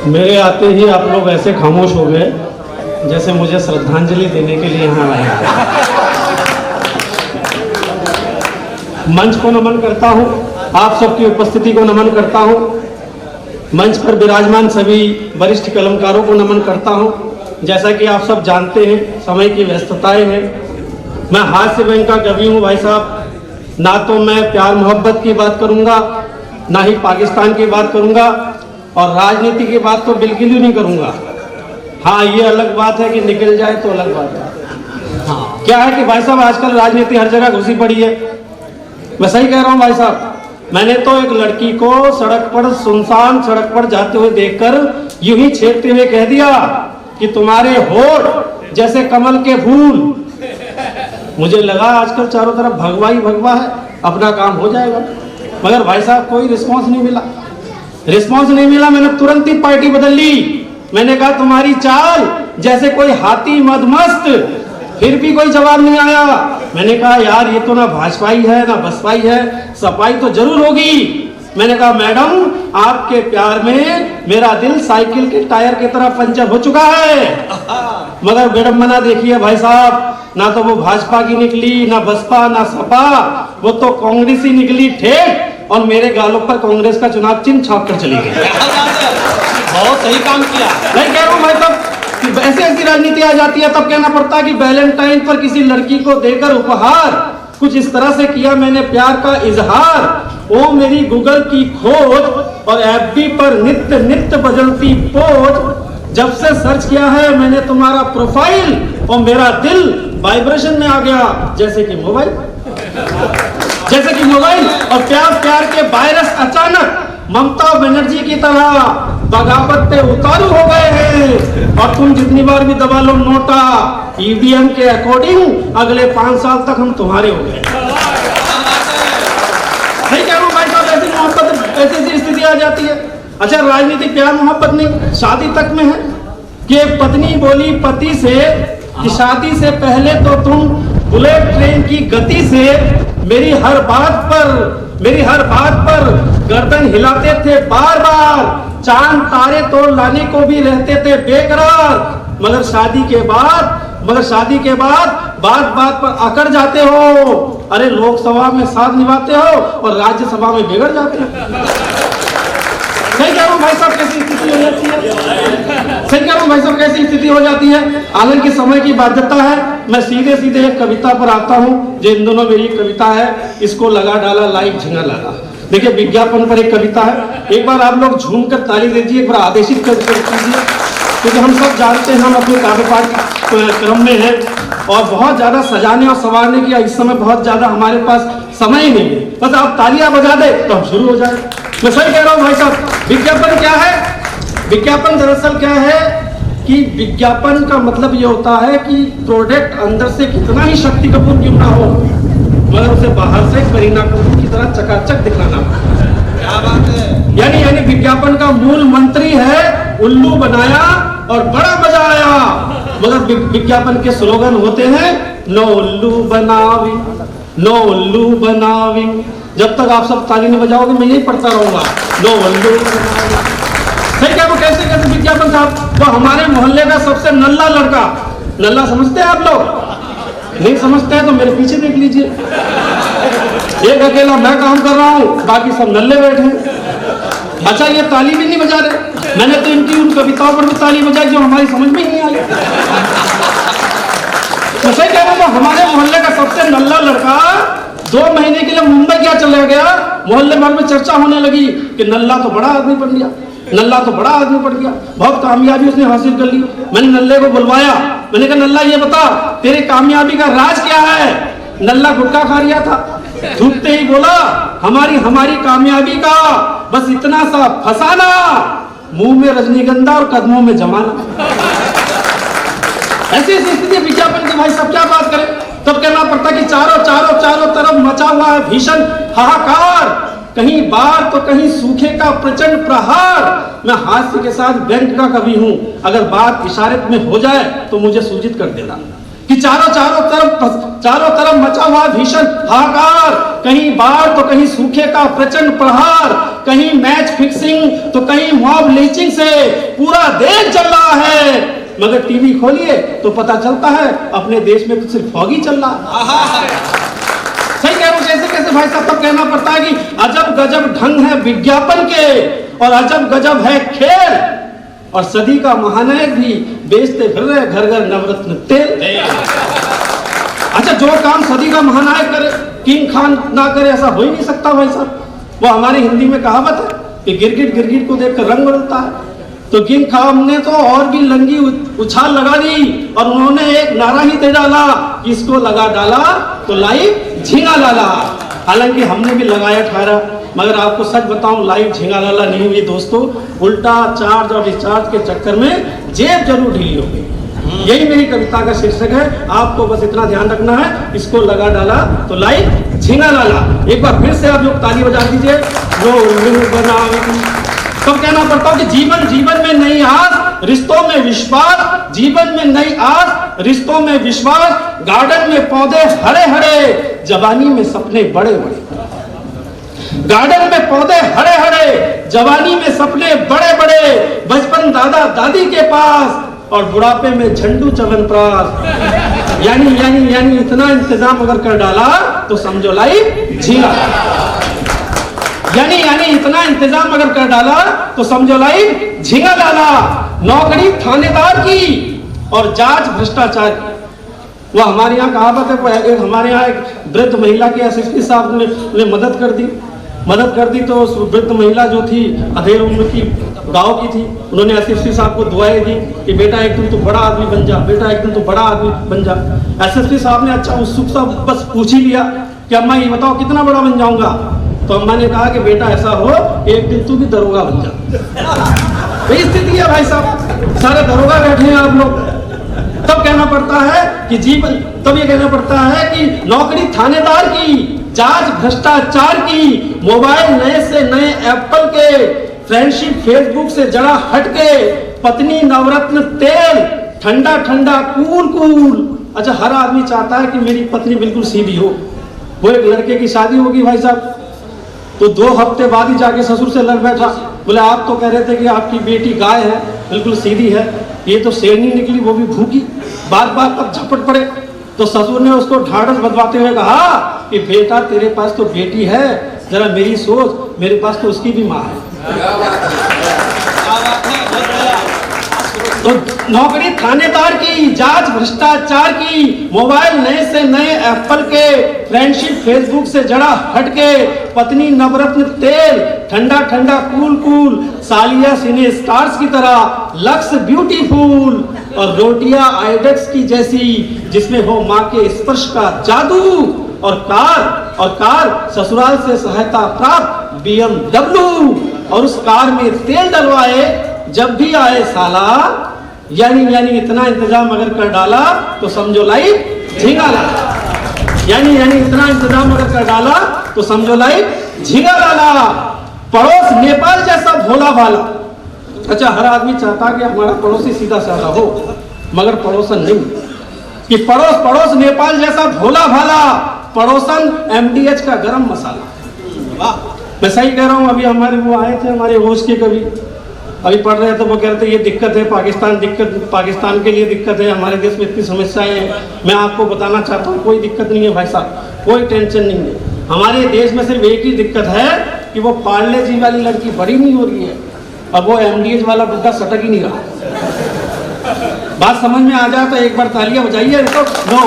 मेरे आते ही आप लोग ऐसे खामोश हो गए जैसे मुझे श्रद्धांजलि देने के लिए यहाँ आए हैं। मंच को नमन करता हूँ, आप सबकी उपस्थिति को नमन करता हूँ, मंच पर विराजमान सभी वरिष्ठ कलाकारों को नमन करता हूँ। जैसा कि आप सब जानते हैं, समय की व्यस्तताएं हैं। मैं हास्य व्यंग का कवि हूँ भाई साहब। ना तो मैं प्यार मोहब्बत की बात करूँगा, ना ही पाकिस्तान की बात करूँगा, और राजनीति की बात तो बिल्कुल ही नहीं करूँगा। हाँ, ये अलग बात है कि निकल जाए तो अलग बात है। हाँ, क्या है कि भाई साहब आजकल राजनीति हर जगह घुसी पड़ी है। मैं सही कह रहा हूँ भाई साहब। मैंने तो एक लड़की को सड़क पर, सुनसान सड़क पर जाते हुए देखकर यूं ही छेड़ते हुए कह दिया कि तुम्हारे होठ जैसे कमल के फूल। मुझे लगा आजकल चारों तरफ भगवा ही भगवा है, अपना काम हो जाएगा। मगर भाई साहब कोई रिस्पॉन्स नहीं मिला, रिस्पॉन्स नहीं मिला। मैंने तुरंत ही पार्टी बदल ली। मैंने कहा तुम्हारी चाल जैसे कोई हाथी मदमस्त, फिर भी कोई जवाब नहीं आया। मैंने कहा यार ये तो ना भाजपाई है ना बसपाई है, सफाई तो जरूर होगी। मैंने कहा मैडम आपके प्यार में मेरा दिल साइकिल के टायर की तरह पंचर हो चुका है। मगर विडंबना देखिए भाई साहब, ना तो वो भाजपा की निकली, ना बसपा, ना सपा, वो तो कांग्रेस ही निकली ठेठ, और मेरे गालों पर कांग्रेस का चुनाव चिन्ह छाप कर चली गई। बहुत सही काम किया। मैं कह रहा हूँ भाई साहब, ऐसी ऐसी राजनीति आ जाती है, तब कहना पड़ता है कि वैलेंटाइन पर किसी लड़की को देकर उपहार कुछ इस तरह से किया मैंने प्यार का इजहार। ओ मेरी गूगल की खोज और एफबी पर नित्य नित्य बदलती पोज, जब से सर्च किया है मैंने तुम्हारा प्रोफाइल, और मेरा दिल वाइब्रेशन में आ गया जैसे कि मोबाइल, जैसे कि मोबाइल। और प्यार के वायरस अचानक ममता बनर्जी की तरह बगावत पे उतारू हो गए हैं, और तुम जितनी बार भी दबा लो नोटा, ईवीएम के अकॉर्डिंग अगले 5 साल तक हम तुम्हारे हो गए। नहीं कह रहा हूं भाई साहब, ऐसी मोहब्बत, ऐसी स्थिति आ जाती है। अच्छा, राजनीति प्यार मोहब्बत नहीं, शादी तक में है कि पत्नी बोली पति से कि शादी से पहले तो तुम बुलेट ट्रेन की गति से मेरी हर बात पर गर्दन हिलाते थे बार बार, चांद तारे तोड़ लाने को भी रहते थे बेकरार। मगर शादी के बाद बात पर अकड़ जाते हो। अरे लोकसभा में साथ निभाते हो और राज्यसभा में बिगड़ जाते हो। सही कह रहा हूँ भाई साहब, कैसी स्थिति हो जाती है। सही कह रहा हूँ भाई साहब, कैसी स्थिति हो जाती है। हालांकि समय की बाध्यता है, मैं सीधे एक कविता पर आता हूँ जो इन दोनों मेरी कविता है। इसको लगा डाला लाइक झिंगा लगा। देखिए, विज्ञापन पर एक कविता है। एक बार आप लोग झूमकर ताली दीजिए, एक बार आदेशित कर दीजिए, क्योंकि हम सब जानते हैं हम अपने कार्यपाठ क्रम में हैं और बहुत ज्यादा सजाने और संवारने की इस समय बहुत ज्यादा हमारे पास समय ही नहीं है। बस आप तालियां बजा दे तो हम शुरू हो जाए। मैं सही कह रहा हूँ भाई साहब। विज्ञापन क्या है? विज्ञापन दरअसल क्या है कि विज्ञापन का मतलब ये होता है कि प्रोडक्ट अंदर से कितना ही शक्ति कपूर क्यों ना हो, मगर उसे बाहर से करीना कपूर की तरह चकाचक दिखाना। क्या बात है। यानी विज्ञापन का मूल मंत्री है उल्लू बनाया और बड़ा मजा आया। मगर विज्ञापन के स्लोगन होते हैं नो उल्लू बनावी, नो उल्लू बनावी। जब तक आप सब ताली नहीं बजाओगे मैं यही पढ़ता रहूंगा, नो उल्लू बनावी। सही क्या? वो कैसे विज्ञापन साहब, वो हमारे मोहल्ले का सबसे नल्ला लड़का, नल्ला समझते हैं आप लोग? नहीं समझते हैं तो मेरे पीछे देख लीजिए। एक अकेला मैं काम कर रहा हूँ, बाकी सब नल्ले बैठे हैं। अच्छा, ये ताली भी नहीं बजा रहे। मैंने तो इनकी उन कविताओं पर भी ताली बजाई जो हमारी समझ में ही नहीं आई। तो सही कह रहा हूँ, हमारे मोहल्ले का सबसे नल्ला लड़का 2 महीने के लिए मुंबई क्या चला गया, मोहल्ले भर में चर्चा होने लगी कि नल्ला तो बड़ा आदमी बन गया, नल्ला तो बड़ा आदमी बन गया, बहुत कामयाबी उसने हासिल कर ली। मैंने नल्ले को बुलवाया, मैंने कहा नल्ला ये बता तेरी कामयाबी का राज क्या है? नल्ला गुटखा खा लिया था, झूठते ही बोला हमारी कामयाबी का बस इतना सा फसाना, मुंह में रजनीगंधा और कदमों में जमाना। ऐसी स्थिति विज्ञापन की भाई सब क्या बात करें। तब कहना पड़ता कि चारों तरफ मचा हुआ है भीषण हाहाकार, कहीं बाढ़ तो कहीं सूखे का प्रचंड प्रहार। मैं हास्य के साथ व्यंग का कवि हूं, अगर बात इशारे में हो जाए तो मुझे सूचित कर देना कि चारों तरफ मचा हुआ भीषण हाहाकार, कहीं बाढ़ तो कहीं सूखे का प्रचंड प्रहार, कहीं मैच फिक्सिंग तो कहीं मॉब लिंचिंग से पूरा देश जल रहा है, मगर टीवी खोलिए तो पता चलता है अपने देश में तो सिर्फ फौग ही चल रहा है। सही कह रहा हूं? कैसे कैसे भाई साहब, तब कहना पड़ता है कि अजब गजब ढंग है विज्ञापन के और अजब गजब है खेल, और सदी का महानायक भी बेचते फिर रहे घर घर नवरत्न तेल। अच्छा, जो काम सदी का महानायक करे किंग खान ना करे, ऐसा हो ही नहीं सकता भाई साहब। वो हमारी हिंदी में कहावत है कि गिरगिट गिरगिट को देखकर रंग बदलता है, तो किंग खान ने तो और भी लंगी उछाल लगा दी और उन्होंने एक नारा ही दे डाला कि इसको लगा डाला तो लाइव झींगा लाला। हालांकि हमने भी लगाया ठारा, मगर आपको सच बताऊं लाइव झींगा लाला नहीं हुई दोस्तों, उल्टा चार्ज और डिस्चार्ज के चक्कर में जेब जरूर ढीली हो गई। यही मेरी कविता का शीर्षक है, आपको बस इतना ध्यान रखना है, इसको लगा डाला तो लाइव झींगा लाला। एक बार फिर से आप लोग ताली बजा दीजिए। तब कहना पड़ता है कि जीवन में नई आस, रिश्तों में विश्वास, जीवन में नई आस, रिश्तों में विश्वास, गार्डन में पौधे हरे हरे, जवानी में सपने बड़े बड़े। गार्डन में पौधे हरे हरे, जवानी में सपने बड़े बड़े, बचपन दादा दादी के पास और बुढ़ापे में झंडू च्यवनप्राश। यानी इतना इंतजाम अगर कर डाला तो समझो लाइव झींगा। यानी इतना इंतजाम अगर कर डाला तो समझो लाइव झींगा डाला। नौकरी थानेदार की और जांच भ्रष्टाचार की। वो हमारे यहाँ कहावत है, हमारे यहाँ एक वृद्ध महिला के एसएसपी साहब ने मदद कर दी तो उस वृद्ध महिला जो थी अधेड़ उम्र की गांव की थी, उन्होंने एसएसपी साहब को दुआएं दी कि बेटा एक दिन तो बड़ा आदमी बन जा, बेटा एक दिन तो बड़ा आदमी बन जा। एसएसपी साहब ने अच्छा उत्सुक सा बस पूछ ही लिया कि अम्मा ये बताओ कितना बड़ा बन जाऊंगा। तो अम्मा ने कहा कि बेटा ऐसा हो एक दिन तू भी दरोगा बन जा। यही स्थिति है भाई साहब, सारे दरोगा बैठे हैं आप लोग। तब कहना पड़ता है कि तब ये कहना पड़ता है कि नौकरी थानेदार की, जांच भ्रष्टाचार की, मोबाइल नए से नए एप्पल के, फ्रेंडशिप फेसबुक से जड़ा हटके, पत्नी नवरत्न तेल, ठंडा ठंडा कूल। अच्छा, हर आदमी चाहता है कि मेरी पत्नी बिल्कुल सीधी हो। वो एक लड़के की शादी होगी भाई साहब, तो 2 हफ्ते बाद ही जाके ससुर से लड़ बैठा, बोले आप तो कह रहे थे कि आपकी बेटी गाय है, बिल्कुल सीधी है, ये तो शेरनी निकली, वो भी भूखी। बात पर झपट पड़े तो ससुर ने उसको ढाढ़स बदवाते हुए कहा कि बेटा तेरे पास तो बेटी है, जरा मेरी सोच, मेरे पास तो उसकी भी माँ है। तो नौकरी थानेदार की, जांच भ्रष्टाचार की, मोबाइल नए से नए एप्पल के, फ्रेंडशिप फेसबुक से जड़ा हटके, पत्नी नवरत्न तेल, ठंडा ठंडा कूल, सालिया सिने स्टार्स की तरह, लक्स ब्यूटीफुल, और रोटियां आइडेक्स की जैसी जिसमें हो माँ के स्पर्श का जादू, और कार ससुराल से सहायता प्राप्त BMW, और उस कार में तेल डलवाए जब भी आए साला। यानी इतना इंतजाम अगर कर डाला तो समझो लाइव झींगा लाला। यानी इतना इंतजाम अगर कर डाला तो समझो लाइव झींगा लाला। पड़ोस नेपाल जैसा भोला भाला। अच्छा, हर आदमी चाहता कि हमारा पड़ोसी सीधा साधा हो, मगर पड़ोसन नहीं कि पड़ोस नेपाल जैसा भोला भाला, पड़ोसन MDH का गरम मसाला। वाह, मैं सही कह रहा हूँ। अभी हमारे वो आए थे, हमारे होश के कवि अभी पढ़ रहे थे, वो कह रहे थे ये दिक्कत है, पाकिस्तान के लिए दिक्कत है, हमारे देश में इतनी समस्याएं हैं। मैं आपको बताना चाहता हूँ कोई दिक्कत नहीं है भाई साहब, कोई टेंशन नहीं है। हमारे देश में सिर्फ एक ही दिक्कत है कि वो पार्ले जी वाली लड़की बड़ी नहीं हो रही है, अब वो MDH वाला बुड्ढा सटक ही नहीं रहा। बात समझ में आ जाए तो एक बार तालियां बजाइए। तो नो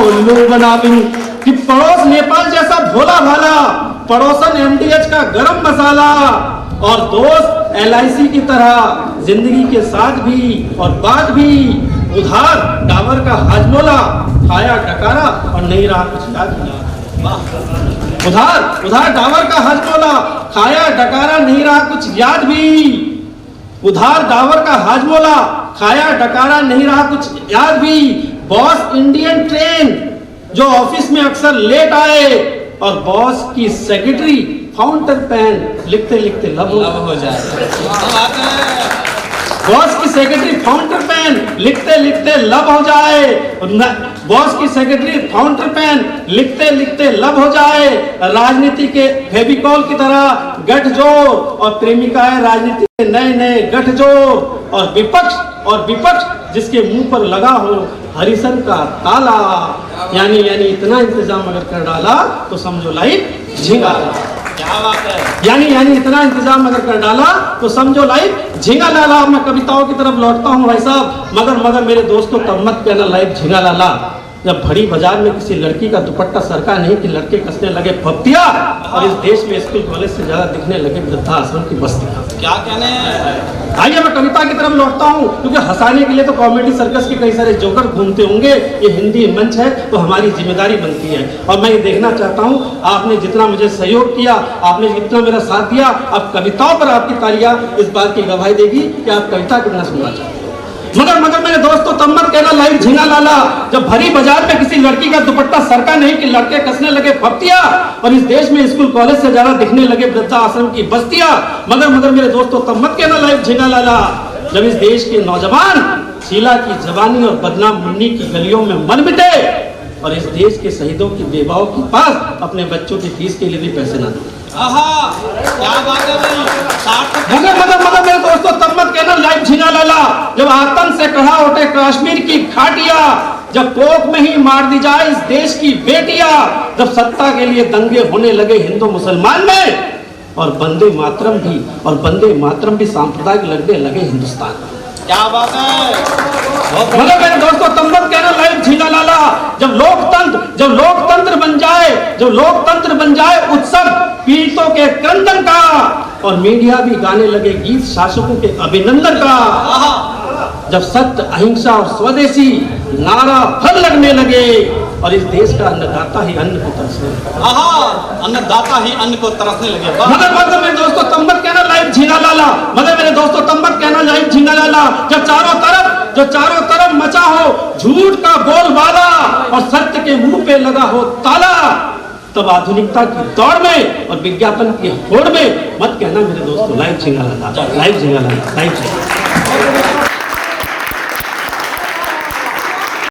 उल्लू बनावी कि पड़ोस नेपाल जैसा भोला भाला, पड़ोसन MDH का गरम मसाला, और दोस्त LIC की तरह जिंदगी के साथ भी और बाद भी, उधार डाबर का हाजमोला, खाया डकारा और नहीं रहा कुछ याद। उधार डाबर का हाजमोला, खाया डकारा नहीं रहा कुछ याद भी। उधार डाबर का हाजमोला, खाया डकारा नहीं रहा कुछ याद भी। बॉस इंडियन ट्रेन जो ऑफिस में अक्सर लेट आए, और बॉस की सेक्रेटरी फाउंटेन पेन लिखते लिखते लब हो जाए। बॉस की सेक्रेटरी फाउंटर पेन लिखते लिखते लब हो जाए, बॉस की सेक्रेटरी फाउंटर पेन लिखते लिखते लब हो जाए, राजनीति के फेविकॉल की तरह गठजोड़, और प्रेमिका है राजनीति के नए नए गठजोड़, और विपक्ष जिसके मुंह पर लगा हो हरिसन का ताला। यानी इतना इंतजाम अगर कर डाला तो समझो लाइफ झींगा। क्या बात है। यानी इतना इंतजाम अगर कर डाला तो समझो लाइफ झींगा लाला। अब मैं कविताओं की तरफ लौटता हूँ भाई साहब, मगर मेरे दोस्तों तब मत कहना लाइफ झींगा लाला जब भरी बाजार में किसी लड़की का दुपट्टा सरका नहीं कि लड़के कसने लगे पप्तिया, और इस देश में स्कूल कॉलेज से ज्यादा दिखने लगे वृद्धाश्रम की बस्तियां। क्या कहने हैं। आइए मैं कविता की तरफ लौटता हूँ, क्योंकि हंसाने के लिए तो कॉमेडी सर्कस के कई सारे जोकर घूमते होंगे, ये हिंदी मंच है तो हमारी जिम्मेदारी बनती है। और मैं ये देखना चाहता हूँ आपने जितना मुझे सहयोग किया, आपने जितना मेरा साथ दिया, अब कविताओं पर आपकी तालियां इस बात की गवाही देगी कि आप कविता कितना सुनना चाहते हैं। मगर मेरे दोस्तों तब मत कहना लाइफ झींगा लाला जब भरी बाजार में किसी लड़की का दुपट्टा सरका नहीं कि लड़के कसने लगे फप्तिया, और इस देश में स्कूल कॉलेज से ज्यादा दिखने लगे वृद्धाश्रम की बस्तियां। मगर मेरे दोस्तों तब मत कहना लाइफ झींगा लाला जब इस देश के नौजवान शीला की जवानी और बदनाम मुन्नी की गलियों में मर मिटे, और इस देश के शहीदों की बेवाओं के पास अपने बच्चों की फीस के लिए भी पैसे ना दें। क्या बात है भाई। मगर मेरे दोस्तों तब मत कहना लाइफ झींगा लाला जब आतंक से कढ़ा उठे कश्मीर की घाटियां, जब कोख में ही मार दी जाए इस देश की बेटियां, जब सत्ता के लिए दंगे होने लगे हिंदू मुसलमान में, और वंदे मातरम भी सांप्रदायिक लगने लगे हिंदुस्तान में। क्या बात है। मगर मेरे दोस्तों तब मत कहना लाइफ झींगा लाला जब लोकतंत्र बन जाए उत्सव पीड़ितों के क्रंदन का, और मीडिया भी गाने लगे गीत शासकों के अभिनंदन का, जब सत्य अहिंसा और स्वदेशी नारा फल लगने लगे, और इस देश का अन्नदाता ही अन्न को तरसने लगे। अन्नदाता ही अन्न को तरसने लगे। मगर मेरे दोस्तों तब मत कहना लाइफ झींगा लाला, मगर मेरे दोस्तों तब मत कहना लाइफ झींगा लाला जब चारों तरफ मचा हो झूठ का बोलबाला, और सत्य के मुंह पे लगा हो ताला, तब आधुनिकता की दौड़ में और विज्ञापन की होड़ में मत कहना मेरे दोस्तों लाइफ झींगा लाला, लाइफ झींगा लाला, लाइफ झींगा।